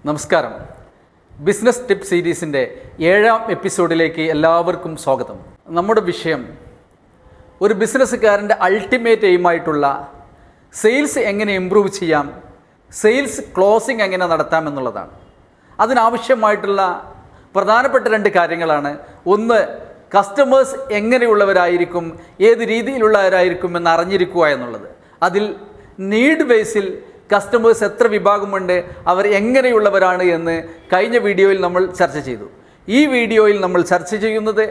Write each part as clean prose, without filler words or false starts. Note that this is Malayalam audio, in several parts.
നമസ്കാരം. ബിസിനസ് ടിപ്പ് സീരീസിൻ്റെ 7ാം എപ്പിസോഡിലേക്ക് എല്ലാവർക്കും സ്വാഗതം. നമ്മുടെ വിഷയം ഒരു ബിസിനസ്സുകാരൻ്റെ അൾട്ടിമേറ്റ് എയിമായിട്ടുള്ള സെയിൽസ് എങ്ങനെ ഇമ്പ്രൂവ് ചെയ്യാം, സെയിൽസ് ക്ലോസിംഗ് എങ്ങനെ നടത്താം എന്നുള്ളതാണ്. അതിനാവശ്യമായിട്ടുള്ള പ്രധാനപ്പെട്ട 2 കാര്യങ്ങളാണ്. ഒന്ന്, കസ്റ്റമേഴ്സ് എങ്ങനെയുള്ളവരായിരിക്കും, ഏത് രീതിയിലുള്ളവരായിരിക്കും എന്ന് അറിഞ്ഞിരിക്കുക എന്നുള്ളത്. അതിൽ നീഡ് ബേസിൽ കസ്റ്റമേഴ്സ് എത്ര വിഭാഗമുണ്ട്, അവർ എങ്ങനെയുള്ളവരാണ് എന്ന് കഴിഞ്ഞ വീഡിയോയിൽ നമ്മൾ ചർച്ച ചെയ്തു. ഈ വീഡിയോയിൽ നമ്മൾ ചർച്ച ചെയ്യുന്നത്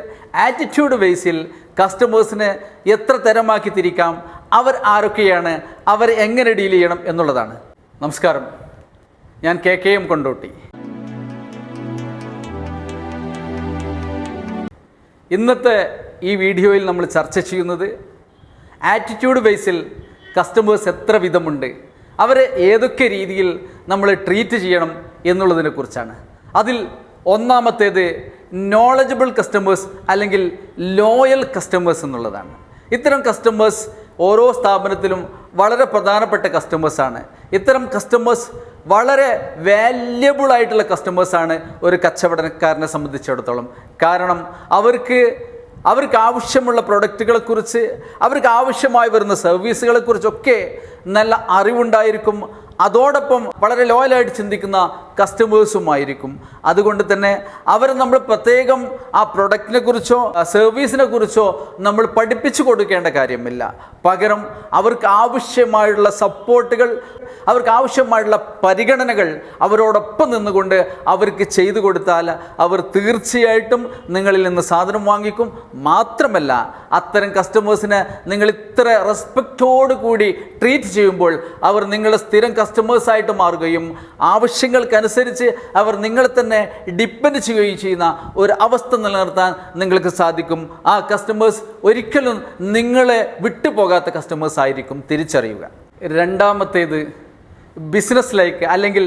ആറ്റിറ്റ്യൂഡ് ബേസിൽ കസ്റ്റമേഴ്സിനെ എത്ര തരമാക്കി തിരിക്കാം, അവർ ആരൊക്കെയാണ്, അവർ എങ്ങനെ ഡീൽ ചെയ്യണം എന്നുള്ളതാണ്. നമസ്കാരം, ഞാൻ KKM കൊണ്ടോട്ടി. ഇന്നത്തെ ഈ വീഡിയോയിൽ നമ്മൾ ചർച്ച ചെയ്യുന്നത് ആറ്റിറ്റ്യൂഡ് ബേസിൽ കസ്റ്റമേഴ്സ് എത്ര വിധമുണ്ട്, അവരെ ഏതൊക്കെ രീതിയിൽ നമ്മൾ ട്രീറ്റ് ചെയ്യണം എന്നുള്ളതിനെക്കുറിച്ചാണ്. അതിൽ ഒന്നാമത്തേത് നോളജബിൾ കസ്റ്റമേഴ്സ് അല്ലെങ്കിൽ ലോയൽ കസ്റ്റമേഴ്സ് എന്നുള്ളതാണ്. ഇത്തരം കസ്റ്റമേഴ്സ് ഓരോ സ്ഥാപനത്തിലും വളരെ പ്രധാനപ്പെട്ട കസ്റ്റമേഴ്സാണ്. ഇത്തരം കസ്റ്റമേഴ്സ് വളരെ വാല്യബിൾ ആയിട്ടുള്ള കസ്റ്റമേഴ്സാണ് ഒരു കച്ചവടക്കാരനെ സംബന്ധിച്ചിടത്തോളം. കാരണം അവർക്ക് ആവശ്യമുള്ള പ്രൊഡക്റ്റുകളെക്കുറിച്ച്, അവർക്ക് ആവശ്യമായി വരുന്ന സർവീസുകളെക്കുറിച്ചൊക്കെ നല്ല അറിവുണ്ടായിരിക്കും. അതോടൊപ്പം വളരെ ലോയലായിട്ട് ചിന്തിക്കുന്ന കസ്റ്റമേഴ്സുമായിരിക്കും. അതുകൊണ്ട് തന്നെ അവരെ നമ്മൾ പ്രത്യേകം ആ പ്രൊഡക്റ്റിനെ കുറിച്ചോ സർവീസിനെ കുറിച്ചോ നമ്മൾ പഠിപ്പിച്ചു കൊടുക്കേണ്ട കാര്യമില്ല. പകരം അവർക്ക് ആവശ്യമായുള്ള സപ്പോർട്ടുകൾ, അവർക്ക് ആവശ്യമായുള്ള പരിഗണനകൾ അവരോടൊപ്പം നിന്നുകൊണ്ട് അവർക്ക് ചെയ്തു കൊടുത്താൽ അവർ തീർച്ചയായിട്ടും നിങ്ങളിൽ നിന്ന് സാധനം വാങ്ങിക്കും. മാത്രമല്ല, അത്തരം കസ്റ്റമേഴ്സിനെ നിങ്ങൾ ഇത്ര റെസ്പെക്റ്റോടു കൂടി ട്രീറ്റ് ചെയ്യുമ്പോൾ അവർ നിങ്ങളുടെ സ്ഥിരം കസ്റ്റമേഴ്സായിട്ട് മാറുകയും ആവശ്യങ്ങൾക്കനുസരിച്ച് അവർ നിങ്ങളെ തന്നെ ഡിപ്പെൻഡ് ചെയ്യുകയും ചെയ്യുന്ന ഒരു അവസ്ഥ നിലനിർത്താൻ നിങ്ങൾക്ക് സാധിക്കും. ആ കസ്റ്റമേഴ്സ് ഒരിക്കലും നിങ്ങളെ വിട്ടുപോകാത്ത കസ്റ്റമേഴ്സ് ആയിരിക്കും, തിരിച്ചറിയുക. രണ്ടാമത്തേത് ബിസിനസ് ലൈക്ക് അല്ലെങ്കിൽ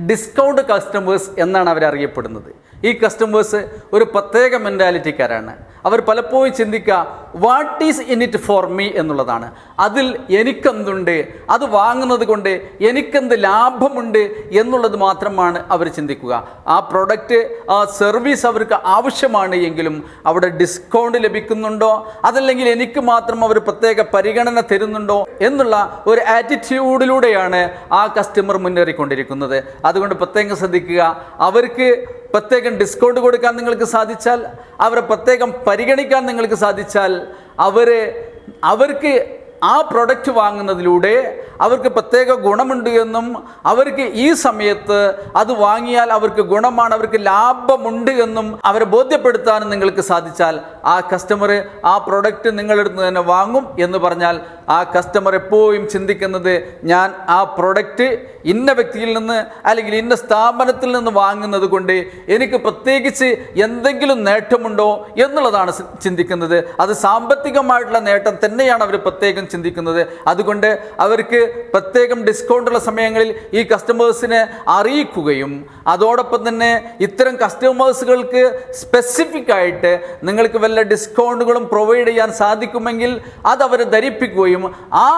ഡിസ്കൗണ്ട് കസ്റ്റമേഴ്സ് എന്നാണ് അവരറിയപ്പെടുന്നത്. ഈ കസ്റ്റമേഴ്സ് ഒരു പ്രത്യേക മെൻറ്റാലിറ്റിക്കാരാണ്. അവർ പലപ്പോഴും ചിന്തിക്കുക what is in it for me എന്നുള്ളതാണ്. അതിൽ എനിക്കെന്തുണ്ട്, അത് വാങ്ങുന്നത് കൊണ്ട് എനിക്കെന്ത് ലാഭമുണ്ട് എന്നുള്ളത് മാത്രമാണ് അവർ ചിന്തിക്കുക. ആ പ്രൊഡക്റ്റ്, ആ സർവീസ് അവർക്ക് ആവശ്യമാണ് എങ്കിലും അവിടെ ഡിസ്കൗണ്ട് ലഭിക്കുന്നുണ്ടോ, അതല്ലെങ്കിൽ എനിക്ക് മാത്രം അവർ പ്രത്യേക പരിഗണന തരുന്നുണ്ടോ എന്നുള്ള ഒരു ആറ്റിറ്റ്യൂഡിലൂടെയാണ് ആ കസ്റ്റമർ മുന്നേറിക്കൊണ്ടിരിക്കുന്നത്. അതുകൊണ്ട് പ്രത്യേകം ശ്രദ്ധിക്കുക. അവർക്ക് പ്രത്യേകം ഡിസ്കൗണ്ട് കൊടുക്കാൻ നിങ്ങൾക്ക് സാധിച്ചാൽ, അവരെ പ്രത്യേകം പരിഗണിക്കാൻ നിങ്ങൾക്ക് സാധിച്ചാൽ, അവർക്ക് ആ പ്രൊഡക്റ്റ് വാങ്ങുന്നതിലൂടെ അവർക്ക് പ്രത്യേക ഗുണമുണ്ട് എന്നും അവർക്ക് ഈ സമയത്ത് അത് വാങ്ങിയാൽ അവർക്ക് ഗുണമാണ്, അവർക്ക് ലാഭമുണ്ട് എന്നും അവരെ ബോധ്യപ്പെടുത്താനും നിങ്ങൾക്ക് സാധിച്ചാൽ ആ കസ്റ്റമർ ആ പ്രൊഡക്റ്റ് നിങ്ങളെടുത്ത് തന്നെ വാങ്ങും എന്ന് പറഞ്ഞാൽ ആ കസ്റ്റമർ എപ്പോഴും ചിന്തിക്കുന്നത് ഞാൻ ആ പ്രൊഡക്റ്റ് ഇന്ന വ്യക്തിയിൽ നിന്ന് അല്ലെങ്കിൽ ഇന്ന സ്ഥാപനത്തിൽ നിന്ന് വാങ്ങുന്നത് കൊണ്ട് എനിക്ക് പ്രത്യേകിച്ച് എന്തെങ്കിലും നേട്ടമുണ്ടോ എന്നുള്ളതാണ് ചിന്തിക്കുന്നത്. അത് സാമ്പത്തികമായിട്ടുള്ള നേട്ടം തന്നെയാണ് അവർ പ്രത്യേകം ചിന്തിക്കുന്നത്. അതുകൊണ്ട് അവർക്ക് പ്രത്യേകം ഡിസ്കൗണ്ടുള്ള സമയങ്ങളിൽ ഈ കസ്റ്റമേഴ്സിനെ അറിയിക്കുകയും അതോടൊപ്പം തന്നെ ഇത്തരം കസ്റ്റമേഴ്സുകൾക്ക് സ്പെസിഫിക് ആയിട്ട് നിങ്ങൾക്ക് വല്ല ഡിസ്കൗണ്ടുകളും പ്രൊവൈഡ് ചെയ്യാൻ സാധിക്കുമെങ്കിൽ അത് അവരെ ധരിപ്പിക്കുകയും ആ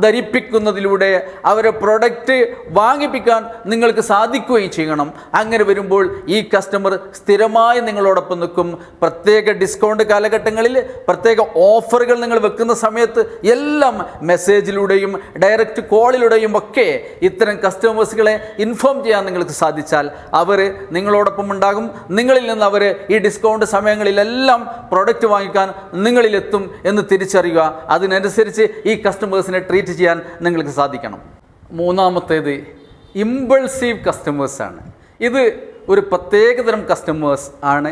ധരിപ്പിക്കുന്നതിലൂടെ അവരെ പ്രൊഡക്റ്റ് വാങ്ങിപ്പിക്കാൻ നിങ്ങൾക്ക് സാധിക്കുകയും ചെയ്യണം. അങ്ങനെ വരുമ്പോൾ ഈ കസ്റ്റമർ സ്ഥിരമായി നിങ്ങളോടൊപ്പം നിൽക്കും. പ്രത്യേക ഡിസ്കൗണ്ട് കാലഘട്ടങ്ങളിൽ പ്രത്യേക ഓഫറുകൾ നിങ്ങൾ വെക്കുന്ന സമയത്ത് എല്ലാം മെസ്സേജിലൂടെയും ഡയറക്റ്റ് കോളിലൂടെയും ഒക്കെ ഇത്തരം കസ്റ്റമേഴ്സുകളെ ഇൻഫോം ചെയ്യാൻ നിങ്ങൾക്ക് സാധിച്ചാൽ അവർ നിങ്ങളോടൊപ്പം ഉണ്ടാകും. നിങ്ങളിൽ നിന്ന് അവർ ഈ ഡിസ്കൗണ്ട് സമയങ്ങളിലെല്ലാം പ്രൊഡക്റ്റ് വാങ്ങിക്കാൻ നിങ്ങളിലെത്തും എന്ന് തിരിച്ചറിയുക. അതിനനുസരിച്ച് ഈ കസ്റ്റമേഴ്സിനെ ട്രീറ്റ് ചെയ്യാൻ നിങ്ങൾക്ക് സാധിക്കണം. മൂന്നാമത്തേത് ഇമ്പൾസീവ് കസ്റ്റമേഴ്സാണ്. ഇത് ഒരു പ്രത്യേകതരം കസ്റ്റമേഴ്സ് ആണ്.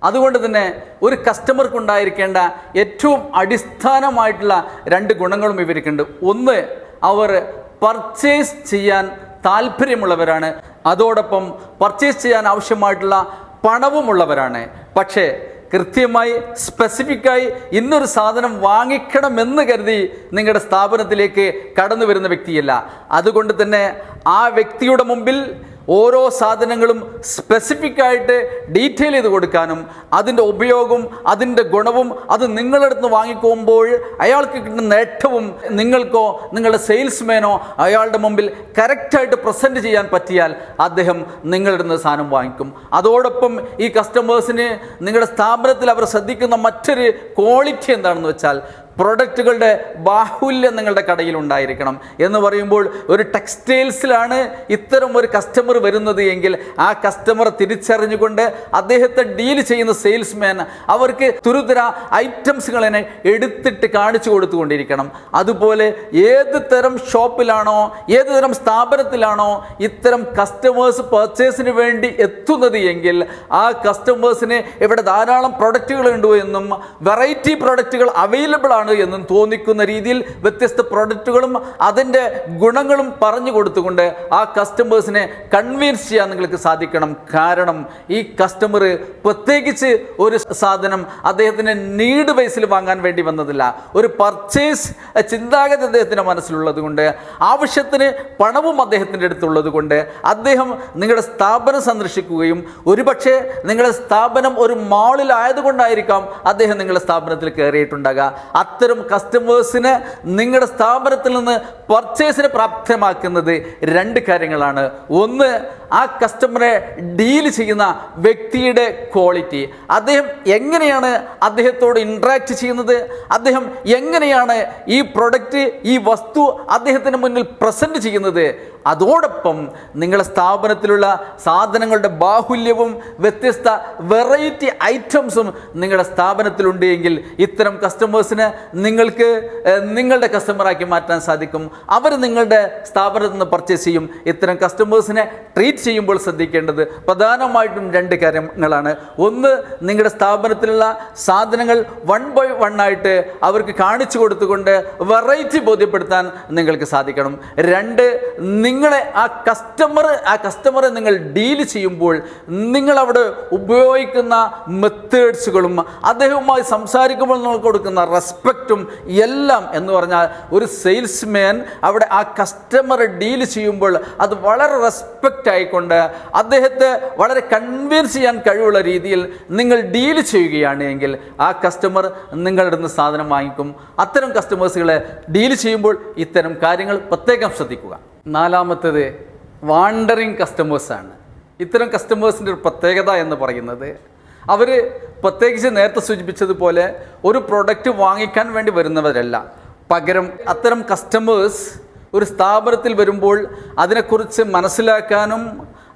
അതുകൊണ്ട് തന്നെ ഒരു കസ്റ്റമർക്കുണ്ടായിരിക്കേണ്ട ഏറ്റവും അടിസ്ഥാനമായിട്ടുള്ള 2 ഗുണങ്ങളും ഇവർക്കുണ്ട്. ഒന്ന്, അവർ പർച്ചേസ് ചെയ്യാൻ താല്പര്യമുള്ളവരാണ്. അതോടൊപ്പം പർച്ചേസ് ചെയ്യാൻ ആവശ്യമായിട്ടുള്ള പണവുമുള്ളവരാണ്. പക്ഷേ കൃത്യമായി സ്പെസിഫിക്കായി ഇന്നൊരു സാധനം വാങ്ങിക്കണമെന്ന് കരുതി നിങ്ങളുടെ സ്ഥാപനത്തിലേക്ക് കടന്നു വരുന്ന വ്യക്തിയല്ല. അതുകൊണ്ട് തന്നെ ആ വ്യക്തിയുടെ മുമ്പിൽ ഓരോ സാധനങ്ങളും സ്പെസിഫിക്കായിട്ട് ഡീറ്റെയിൽ ചെയ്ത് കൊടുക്കാനും അതിൻ്റെ ഉപയോഗവും അതിൻ്റെ ഗുണവും അത് നിങ്ങളുടെ അടുത്ത് വാങ്ങിക്കുമ്പോൾ അയാൾക്ക് കിട്ടുന്ന നേട്ടവും നിങ്ങൾക്കോ നിങ്ങളുടെ സെയിൽസ്മാനോ അയാളുടെ മുമ്പിൽ കറക്റ്റായിട്ട് പ്രസൻറ്റ് ചെയ്യാൻ പറ്റിയാൽ അദ്ദേഹം നിങ്ങളുടെ അടുത്ത് സാധനം വാങ്ങിക്കും. അതോടൊപ്പം ഈ കസ്റ്റമേഴ്സിന് നിങ്ങളുടെ സ്ഥാപനത്തിൽ അവർ ശ്രദ്ധിക്കുന്ന മറ്റൊരു ക്വാളിറ്റി എന്താണെന്ന് വെച്ചാൽ പ്രൊഡക്റ്റുകളുടെ ബാഹുല്യം നിങ്ങളുടെ കടയിൽ ഉണ്ടായിരിക്കണം. എന്ന് പറയുമ്പോൾ ഒരു ടെക്സ്റ്റൈൽസിലാണ് ഇത്തരം ഒരു കസ്റ്റമർ വരുന്നത് എങ്കിൽ ആ കസ്റ്റമർ തിരിച്ചറിഞ്ഞുകൊണ്ട് അദ്ദേഹത്തെ ഡീൽ ചെയ്യുന്ന സെയിൽസ്മാൻ അവർക്ക് തുരുതര ഐറ്റംസുകളെ എടുത്തിട്ട് കാണിച്ചു കൊടുത്തുകൊണ്ടിരിക്കണം. അതുപോലെ ഏത് തരം ഷോപ്പിലാണോ ഏത് തരം സ്ഥാപനത്തിലാണോ ഇത്തരം കസ്റ്റമേഴ്സ് പർച്ചേസിന് വേണ്ടി എത്തുന്നത് എങ്കിൽ ആ കസ്റ്റമേഴ്സിന് ഇവിടെ ധാരാളം പ്രൊഡക്റ്റുകൾ ഉണ്ടോ എന്നും വെറൈറ്റി പ്രൊഡക്റ്റുകൾ അവൈലബിൾ ആണ് എന്നും തോന്നിക്കുന്ന രീതിയിൽ വ്യത്യസ്ത പ്രൊഡക്റ്റുകളും അതിൻ്റെ ഗുണങ്ങളും പറഞ്ഞു കൊടുത്തുകൊണ്ട് ആ കസ്റ്റമേഴ്സിനെ കൺവിൻസ് ചെയ്യാൻ നിങ്ങൾക്ക് സാധിക്കണം. കാരണം ഈ കസ്റ്റമർ പ്രത്യേകിച്ച് ഒരു സാധനം അദ്ദേഹത്തിന് നീഡ് ബേസിൽ വാങ്ങാൻ വേണ്ടി വന്നതില്ല, ഒരു പർച്ചേസ് ചിന്താഗതി അദ്ദേഹത്തിൻ്റെ മനസ്സിലുള്ളത് കൊണ്ട്, ആവശ്യത്തിന് പണവും അദ്ദേഹത്തിൻ്റെ അടുത്തുള്ളത് കൊണ്ട് അദ്ദേഹം നിങ്ങളുടെ സ്ഥാപനം സന്ദർശിക്കുകയും ഒരുപക്ഷെ നിങ്ങളുടെ സ്ഥാപനം ഒരു മാളിലായതുകൊണ്ടായിരിക്കാം അദ്ദേഹം നിങ്ങളുടെ സ്ഥാപനത്തിൽ കയറിയിട്ടുണ്ടാകുക. അത്തരം കസ്റ്റമേഴ്സിന് നിങ്ങളുടെ സ്ഥാപനത്തിൽ നിന്ന് പർച്ചേസിന് പ്രാപ്തമാക്കുന്നത് രണ്ട് കാര്യങ്ങളാണ്. ഒന്ന്, ആ കസ്റ്റമറെ ഡീൽ ചെയ്യുന്ന വ്യക്തിയുടെ ക്വാളിറ്റി, അദ്ദേഹം എങ്ങനെയാണ് അദ്ദേഹത്തോട് ഇൻട്രാക്ട് ചെയ്യുന്നത്, അദ്ദേഹം എങ്ങനെയാണ് ഈ പ്രൊഡക്റ്റ് ഈ വസ്തു അദ്ദേഹത്തിന് മുന്നിൽ പ്രസൻറ്റ് ചെയ്യുന്നത്. അതോടൊപ്പം നിങ്ങളുടെ സ്ഥാപനത്തിലുള്ള സാധനങ്ങളുടെ ബാഹുല്യവും വ്യത്യസ്ത വെറൈറ്റി ഐറ്റംസും നിങ്ങളുടെ സ്ഥാപനത്തിലുണ്ട് എങ്കിൽ ഇത്തരം കസ്റ്റമേഴ്സിന് നിങ്ങൾക്ക് നിങ്ങളുടെ കസ്റ്റമറാക്കി മാറ്റാൻ സാധിക്കും. അവർ നിങ്ങളുടെ സ്ഥാപനത്തിൽ നിന്ന് പർച്ചേസ് ചെയ്യും. ഇത്തരം കസ്റ്റമേഴ്സിനെ ട്രീറ്റ് ചെയ്യുമ്പോൾ ശ്രദ്ധിക്കേണ്ടത് പ്രധാനമായിട്ടും രണ്ട് കാര്യങ്ങളാണ്. ഒന്ന്, നിങ്ങളുടെ സ്ഥാപനത്തിലുള്ള സാധനങ്ങൾ 1 by 1 ആയിട്ട് അവർക്ക് കാണിച്ചു കൊടുത്തുകൊണ്ട് വെറൈറ്റി ബോധ്യപ്പെടുത്താൻ നിങ്ങൾക്ക് സാധിക്കണം. രണ്ട്, നിങ്ങളെ ആ കസ്റ്റമറെ നിങ്ങൾ ഡീൽ ചെയ്യുമ്പോൾ നിങ്ങളവിടെ ഉപയോഗിക്കുന്ന മെത്തേഡ്സുകളും അദ്ദേഹവുമായി സംസാരിക്കുമ്പോൾ നിങ്ങൾ കൊടുക്കുന്ന റെസ്പെക്റ്റും എല്ലാം എന്ന് പറഞ്ഞാൽ ഒരു സെയിൽസ്മാൻ അവിടെ ആ കസ്റ്റമറെ ഡീൽ ചെയ്യുമ്പോൾ അത് വളരെ റെസ്പെക്റ്റ് ആയിക്കൊണ്ട് അദ്ദേഹത്തെ വളരെ കൺവിൻസ് ചെയ്യാൻ കഴിവുള്ള രീതിയിൽ നിങ്ങൾ ഡീൽ ചെയ്യുകയാണ് എങ്കിൽ ആ കസ്റ്റമർ നിങ്ങളുടെ അടുത്ത് സാധനം വാങ്ങിക്കും. അത്തരം കസ്റ്റമേഴ്സുകളെ ഡീൽ ചെയ്യുമ്പോൾ ഇത്തരം കാര്യങ്ങൾ പ്രത്യേകം ശ്രദ്ധിക്കുക. നാലാമത്തേത് വാണ്ടറിങ് കസ്റ്റമേഴ്സാണ്. ഇത്തരം കസ്റ്റമേഴ്സിൻ്റെ ഒരു പ്രത്യേകത എന്ന് പറയുന്നത് അവർ പ്രത്യേകിച്ച് നേരത്തെ സൂചിപ്പിച്ചതുപോലെ ഒരു പ്രൊഡക്റ്റ് വാങ്ങിക്കാൻ വേണ്ടി വരുന്നവരല്ല. പകരം അത്തരം കസ്റ്റമേഴ്സ് ഒരു സ്ഥാപനത്തിൽ വരുമ്പോൾ അതിനെക്കുറിച്ച് മനസ്സിലാക്കാനും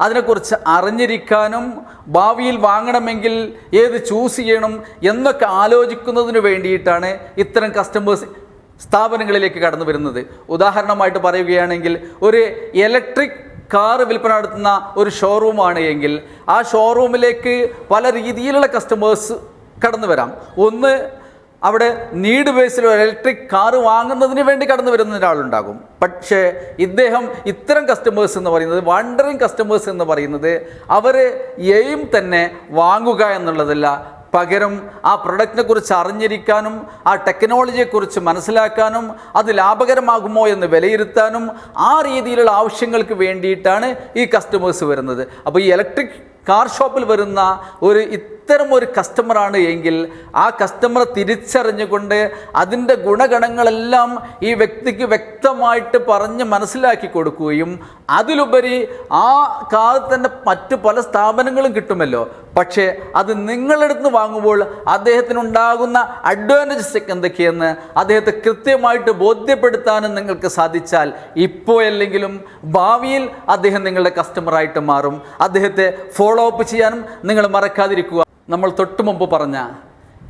അതിനെക്കുറിച്ച് അറിഞ്ഞിരിക്കാനും ഭാവിയിൽ വാങ്ങണമെങ്കിൽ ഏത് ചൂസ് ചെയ്യണം എന്നൊക്കെ ആലോചിക്കുന്നതിന് വേണ്ടിയിട്ടാണ് ഇത്തരം കസ്റ്റമേഴ്സ് സ്ഥാപനങ്ങളിലേക്ക് കടന്നു വരുന്നത്. ഉദാഹരണമായിട്ട് പറയുകയാണെങ്കിൽ ഒരു ഇലക്ട്രിക് കാർ വിൽപ്പന നടത്തുന്ന ഒരു ഷോറൂമാണ് എങ്കിൽ ആ ഷോറൂമിലേക്ക് പല രീതിയിലുള്ള കസ്റ്റമേഴ്സ് കടന്നു വരാം. ഒന്ന്, അവിടെ നീഡ് ബേസിൽ ഒരു ഇലക്ട്രിക് കാർ വാങ്ങുന്നതിന് വേണ്ടി കടന്നു വരുന്ന ഒരാളുണ്ടാകും. പക്ഷേ ഇത്തരം കസ്റ്റമേഴ്സ് എന്ന് പറയുന്നത്, വാണ്ടറിങ് കസ്റ്റമേഴ്സ് എന്ന് പറയുന്നത് അവർ എയിം തന്നെ വാങ്ങുക എന്നുള്ളതല്ല, പകരം ആ പ്രൊഡക്റ്റിനെ കുറിച്ച് അറിഞ്ഞിരിക്കാനും ആ ടെക്നോളജിയെക്കുറിച്ച് മനസ്സിലാക്കാനും അത് ലാഭകരമാകുമോ എന്ന് വിലയിരുത്താനും ആ രീതിയിലുള്ള ആവശ്യങ്ങൾക്ക് വേണ്ടിയിട്ടാണ് ഈ കസ്റ്റമേഴ്സ് വരുന്നത്. അപ്പോൾ ഈ ഇലക്ട്രിക് കാർ ഷോപ്പിൽ വരുന്ന ഇത്തരം ഒരു കസ്റ്റമറാണ് എങ്കിൽ ആ കസ്റ്റമറെ തിരിച്ചറിഞ്ഞുകൊണ്ട് അതിൻ്റെ ഗുണഗണങ്ങളെല്ലാം ഈ വ്യക്തിക്ക് വ്യക്തമായിട്ട് പറഞ്ഞ് മനസ്സിലാക്കി കൊടുക്കുകയും അതിലുപരി ആ കാർ തന്നെ മറ്റ് പല സ്ഥാപനങ്ങളും കിട്ടുമല്ലോ, പക്ഷേ അത് നിങ്ങളെടുത്ത് വാങ്ങുമ്പോൾ അദ്ദേഹത്തിനുണ്ടാകുന്ന അഡ്വാൻറ്റേജസ് എന്തൊക്കെയെന്ന് അദ്ദേഹത്തെ കൃത്യമായിട്ട് ബോധ്യപ്പെടുത്താനും നിങ്ങൾക്ക് സാധിച്ചാൽ ഇപ്പോഴല്ലെങ്കിലും ഭാവിയിൽ അദ്ദേഹം നിങ്ങളുടെ കസ്റ്റമറായിട്ട് മാറും. അദ്ദേഹത്തെ ഫോളോ അപ്പ് ചെയ്യാനും നിങ്ങൾ മറക്കാതിരിക്കുക. നമ്മൾ തൊട്ടു മുമ്പ് പറഞ്ഞ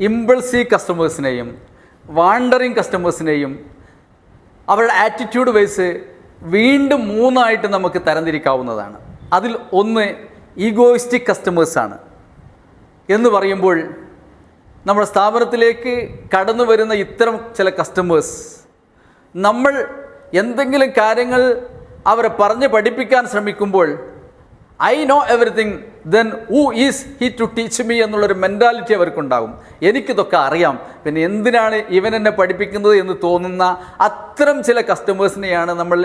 ഇമ്പൾസീവ് കസ്റ്റമേഴ്സിനെയും വാണ്ടറിങ് കസ്റ്റമേഴ്സിനെയും അവരുടെ ആറ്റിറ്റ്യൂഡ് വൈസ് വീണ്ടും 3 ആയിട്ട് നമുക്ക് തരംതിരിക്കാവുന്നതാണ്. അതിൽ ഒന്ന് ഈഗോയിസ്റ്റിക് കസ്റ്റമേഴ്സാണ്. എന്ന് പറയുമ്പോൾ നമ്മുടെ സ്ഥാപനത്തിലേക്ക് കടന്നു വരുന്ന ഇത്തരം ചില കസ്റ്റമേഴ്സ് നമ്മൾ എന്തെങ്കിലും കാര്യങ്ങൾ അവരെ പറഞ്ഞ് പഠിപ്പിക്കാൻ ശ്രമിക്കുമ്പോൾ I know everything, then who is he to teach me എന്നുള്ളൊരു മെൻറ്റാലിറ്റി അവർക്കുണ്ടാകും. എനിക്കിതൊക്കെ അറിയാം, പിന്നെ എന്തിനാണ് ഇവൻ എന്നെ പഠിപ്പിക്കുന്നത് എന്ന് തോന്നുന്ന അത്തരം ചില കസ്റ്റമേഴ്സിനെയാണ് നമ്മൾ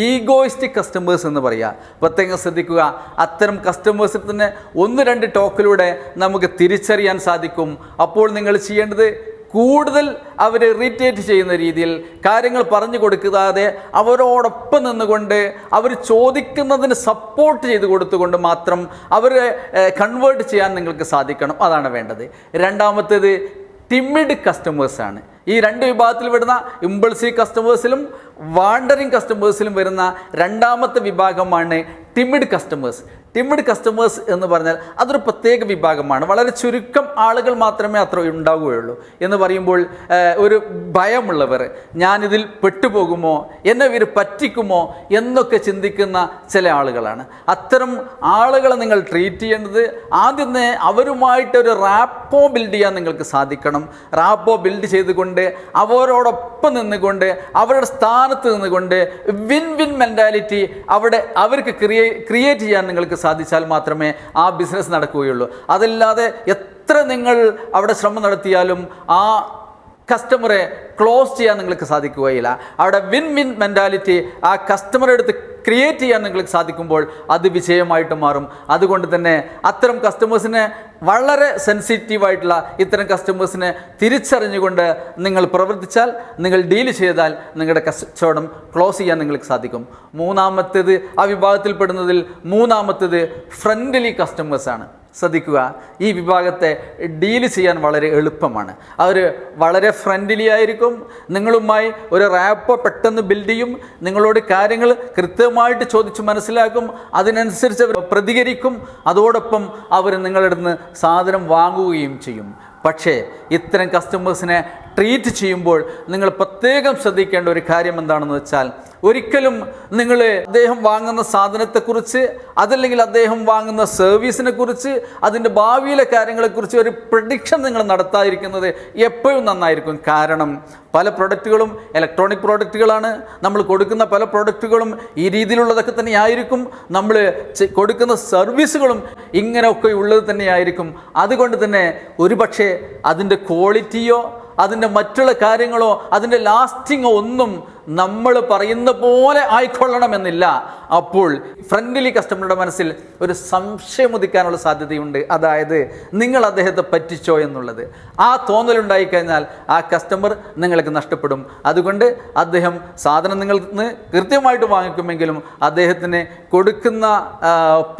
ഈഗോയിസ്റ്റിക് കസ്റ്റമേഴ്സ് എന്ന് പറയുക. പ്രത്യേകം ശ്രദ്ധിക്കുക, അത്തരം കസ്റ്റമേഴ്സിൽ തന്നെ 1-2 ടോക്കിലൂടെ നമുക്ക് തിരിച്ചറിയാൻ സാധിക്കും. അപ്പോൾ നിങ്ങൾ ചെയ്യേണ്ടത് കൂടുതൽ അവരെ ഇറിറ്റേറ്റ് ചെയ്യുന്ന രീതിയിൽ കാര്യങ്ങൾ പറഞ്ഞു കൊടുക്കാതെ അവരോടൊപ്പം നിന്നുകൊണ്ട് അവർ ചോദിക്കുന്നതിന് സപ്പോർട്ട് ചെയ്ത് കൊടുത്തുകൊണ്ട് മാത്രം അവരെ കൺവേർട്ട് ചെയ്യാൻ നിങ്ങൾക്ക് സാധിക്കണം. അതാണ് വേണ്ടത്. രണ്ടാമത്തേത് ടിമിഡ് കസ്റ്റമേഴ്സാണ്. ഈ 2 വിഭാഗത്തിൽ വരുന്ന ഇമ്പൾസീവ് കസ്റ്റമേഴ്സിലും വാണ്ടറിങ് കസ്റ്റമേഴ്സിലും വരുന്ന രണ്ടാമത്തെ വിഭാഗമാണ് ടിമിഡ് കസ്റ്റമേഴ്സ്. ടിമിഡ് കസ്റ്റമേഴ്സ് എന്ന് പറഞ്ഞാൽ അതൊരു പ്രത്യേക വിഭാഗമാണ്. വളരെ ചുരുക്കം ആളുകൾ മാത്രമേ അത്ര ഉണ്ടാവുകയുള്ളൂ. എന്ന് പറയുമ്പോൾ ഒരു ഭയമുള്ളവർ, ഞാനിതിൽ പെട്ടുപോകുമോ, എന്നെ ഇവർ പറ്റിക്കുമോ എന്നൊക്കെ ചിന്തിക്കുന്ന ചില ആളുകളാണ്. അത്തരം ആളുകളെ നിങ്ങൾ ട്രീറ്റ് ചെയ്യേണ്ടത് ആദ്യം തന്നെ അവരുമായിട്ടൊരു റാപ്പോ ബിൽഡ് ചെയ്യാൻ നിങ്ങൾക്ക് സാധിക്കണം. റാപ്പോ ബിൽഡ് ചെയ്തുകൊണ്ട് അവരോടൊപ്പം നിന്നുകൊണ്ട് അവരുടെ സ്ഥാനത്ത് നിന്നുകൊണ്ട് വിൻ വിൻ മെൻറ്റാലിറ്റി അവിടെ അവർക്ക് ക്രിയേറ്റ് ചെയ്യാൻ നിങ്ങൾക്ക് സാധിച്ചാൽ മാത്രമേ ആ ബിസിനസ് നടക്കുകയുള്ളൂ. അതല്ലാതെ എത്ര നിങ്ങൾ അവിടെ ശ്രമം നടത്തിയാലും ആ കസ്റ്റമറെ ക്ലോസ് ചെയ്യാൻ നിങ്ങൾക്ക് സാധിക്കുകയില്ല. അവിടെ വിൻ വിൻ മെൻറ്റാലിറ്റി ആ കസ്റ്റമറെ അടുത്ത് ക്രിയേറ്റ് ചെയ്യാൻ നിങ്ങൾക്ക് സാധിക്കുമ്പോൾ അത് വിജയമായിട്ട് മാറും. അതുകൊണ്ട് തന്നെ അത്തരം കസ്റ്റമേഴ്സിനെ വളരെ സെൻസിറ്റീവായിട്ടുള്ള ഇത്തരം കസ്റ്റമേഴ്സിനെ തിരിച്ചറിഞ്ഞുകൊണ്ട് നിങ്ങൾ പ്രവർത്തിച്ചാൽ, നിങ്ങൾ ഡീൽ ചെയ്താൽ നിങ്ങളുടെ കച്ചവടം ക്ലോസ് ചെയ്യാൻ നിങ്ങൾക്ക് സാധിക്കും. മൂന്നാമത്തേത്, ആ വിഭാഗത്തിൽപ്പെടുന്നതിൽ മൂന്നാമത്തേത് ഫ്രണ്ട്ലി കസ്റ്റമേഴ്സാണ്. ശ്രദ്ധിക്കുക, ഈ വിഭാഗത്തെ ഡീൽ ചെയ്യാൻ വളരെ എളുപ്പമാണ്. അവർ വളരെ ഫ്രണ്ട്ലി ആയിരിക്കും. നിങ്ങളുമായി ഒരു റാപ്പോ പെട്ടെന്ന് ബിൽഡ് ചെയ്യും. നിങ്ങളോട് കാര്യങ്ങൾ കൃത്യമായിട്ട് ചോദിച്ച് മനസ്സിലാക്കും. അതിനനുസരിച്ച് അവർ പ്രതികരിക്കും. അതോടൊപ്പം അവർ നിങ്ങളുടെ അടുത്ത് സാധനം വാങ്ങുകയും ചെയ്യും. പക്ഷേ ഇത്തരം കസ്റ്റമേഴ്സിനെ ട്രീറ്റ് ചെയ്യുമ്പോൾ നിങ്ങൾ പ്രത്യേകം ശ്രദ്ധിക്കേണ്ട ഒരു കാര്യം എന്താണെന്ന് വെച്ചാൽ, ഒരിക്കലും നിങ്ങൾ അദ്ദേഹം വാങ്ങുന്ന സാധനത്തെക്കുറിച്ച്, അതല്ലെങ്കിൽ അദ്ദേഹം വാങ്ങുന്ന സർവീസിനെ കുറിച്ച്, അതിൻ്റെ ഭാവിയിലെ കാര്യങ്ങളെക്കുറിച്ച് ഒരു പ്രഡിക്ഷൻ നിങ്ങൾ നടത്താതിരിക്കുന്നത് എപ്പോഴും നന്നായിരിക്കും. കാരണം പല പ്രൊഡക്റ്റുകളും ഇലക്ട്രോണിക് പ്രോഡക്റ്റുകളാണ്. നമ്മൾ കൊടുക്കുന്ന പല പ്രൊഡക്റ്റുകളും ഈ രീതിയിലുള്ളതൊക്കെ തന്നെയായിരിക്കും. നമ്മൾ കൊടുക്കുന്ന സർവീസുകളും ഇങ്ങനെയൊക്കെ ഉള്ളത് തന്നെയായിരിക്കും. അതുകൊണ്ട് തന്നെ ഒരുപക്ഷെ അതിൻ്റെ ക്വാളിറ്റിയോ അതിൻ്റെ മറ്റുള്ള കാര്യങ്ങളോ അതിൻ്റെ ലാസ്റ്റിങ്ങോ ഒന്നും നമ്മൾ പറയുന്ന പോലെ ആയിക്കൊള്ളണമെന്നില്ല. അപ്പോൾ ഫ്രണ്ട്ലി കസ്റ്റമറുടെ മനസ്സിൽ ഒരു സംശയം ഉദിക്കാനുള്ള സാധ്യതയുണ്ട്. അതായത് നിങ്ങൾ അദ്ദേഹത്തെ പറ്റിച്ചോ എന്നുള്ളത്. ആ തോന്നലുണ്ടായിക്കഴിഞ്ഞാൽ ആ കസ്റ്റമർ നിങ്ങൾക്ക് നഷ്ടപ്പെടും. അതുകൊണ്ട് അദ്ദേഹം സാധനം നിങ്ങൾ കൃത്യമായിട്ട് വാങ്ങിക്കുമെങ്കിലും അദ്ദേഹത്തിന് കൊടുക്കുന്ന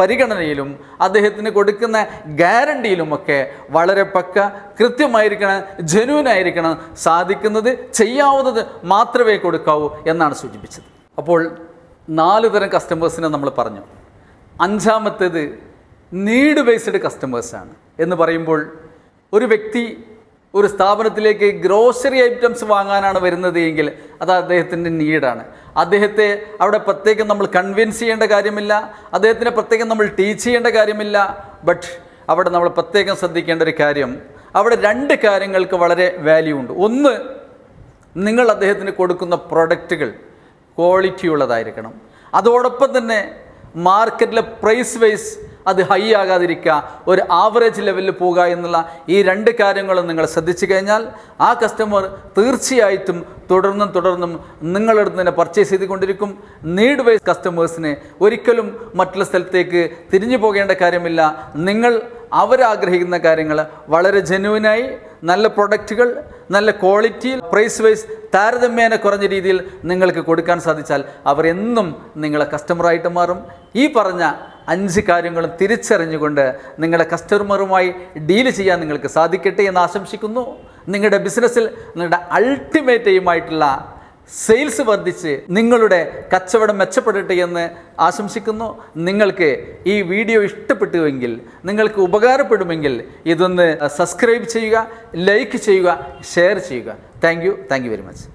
പരിഗണനയിലും അദ്ദേഹത്തിന് കൊടുക്കുന്ന ഗ്യാരണ്ടിയിലുമൊക്കെ വളരെ പക്ക കൃത്യമായിരിക്കണം, ജെന്യൂനായിരിക്കണം. സാധിക്കുന്നത് ചെയ്യാവുന്നത് മാത്രമേ കൊടുക്കാവൂ എന്നാണ് സൂചിപ്പിച്ചത്. അപ്പോൾ 4 തരം കസ്റ്റമേഴ്സിനെ നമ്മൾ പറഞ്ഞു. 5ാമത്തേത് നീഡ് ബേസ്ഡ് കസ്റ്റമേഴ്സാണ്. എന്ന് പറയുമ്പോൾ ഒരു വ്യക്തി ഒരു സ്ഥാപനത്തിലേക്ക് ഗ്രോസറി ഐറ്റംസ് വാങ്ങാനാണ് വരുന്നത് എങ്കിൽ അത് അദ്ദേഹത്തിൻ്റെ നീഡാണ്. അദ്ദേഹത്തെ അവിടെ പ്രത്യേകം നമ്മൾ കൺവിൻസ് ചെയ്യേണ്ട കാര്യമില്ല. അദ്ദേഹത്തിനെ പ്രത്യേകം നമ്മൾ ടീച്ച് ചെയ്യേണ്ട കാര്യമില്ല. ബട്ട് അവിടെ നമ്മൾ പ്രത്യേകം ശ്രദ്ധിക്കേണ്ട ഒരു കാര്യം, അവിടെ 2 കാര്യങ്ങൾക്ക് വളരെ വാല്യൂ ഉണ്ട്. ഒന്ന്, നിങ്ങൾ അദ്ദേഹത്തിന് കൊടുക്കുന്ന പ്രൊഡക്റ്റുകൾ ക്വാളിറ്റി ഉള്ളതായിരിക്കണം. അതോടൊപ്പം തന്നെ മാർക്കറ്റിലെ പ്രൈസ് വൈസ് അത് ഹൈ ആകാതിരിക്കുക, ഒരു ആവറേജ് ലെവലിൽ പോകുക എന്നുള്ള ഈ 2 കാര്യങ്ങളും നിങ്ങൾ ശ്രദ്ധിച്ചു കഴിഞ്ഞാൽ ആ കസ്റ്റമർ തീർച്ചയായിട്ടും തുടർന്നും നിങ്ങളുടെ അടുത്ത് തന്നെ പർച്ചേസ് ചെയ്തുകൊണ്ടിരിക്കും. നീഡ് വൈസ് കസ്റ്റമേഴ്സിന് ഒരിക്കലും മറ്റുള്ള സ്ഥലത്തേക്ക് തിരിഞ്ഞു പോകേണ്ട കാര്യമില്ല. നിങ്ങൾ അവരാഗ്രഹിക്കുന്ന കാര്യങ്ങൾ വളരെ ജെന്യൂനായി നല്ല പ്രൊഡക്റ്റുകൾ, നല്ല ക്വാളിറ്റി, പ്രൈസ് വൈസ് താരതമ്യേന കുറഞ്ഞ രീതിയിൽ നിങ്ങൾക്ക് കൊടുക്കാൻ സാധിച്ചാൽ അവർ എന്നും നിങ്ങളെ കസ്റ്റമറായിട്ട് മാറും. ഈ പറഞ്ഞ 5 കാര്യങ്ങളും തിരിച്ചറിഞ്ഞുകൊണ്ട് നിങ്ങളുടെ കസ്റ്റമറുമായി ഡീൽ ചെയ്യാൻ നിങ്ങൾക്ക് സാധിക്കട്ടെ എന്ന് ആശംസിക്കുന്നു. നിങ്ങളുടെ ബിസിനസ്സിൽ നിങ്ങളുടെ അൾട്ടിമേറ്റ് എയിമായിട്ടുള്ള സെയിൽസ് വർദ്ധിച്ച് നിങ്ങളുടെ കച്ചവടം മെച്ചപ്പെടട്ടെ എന്ന് ആശംസിക്കുന്നു. നിങ്ങൾക്ക് ഈ വീഡിയോ ഇഷ്ടപ്പെട്ടുവെങ്കിൽ, നിങ്ങൾക്ക് ഉപകാരപ്പെടുമെങ്കിൽ ഇതൊന്ന് സബ്സ്ക്രൈബ് ചെയ്യുക, ലൈക്ക് ചെയ്യുക, ഷെയർ ചെയ്യുക. Thank you very much.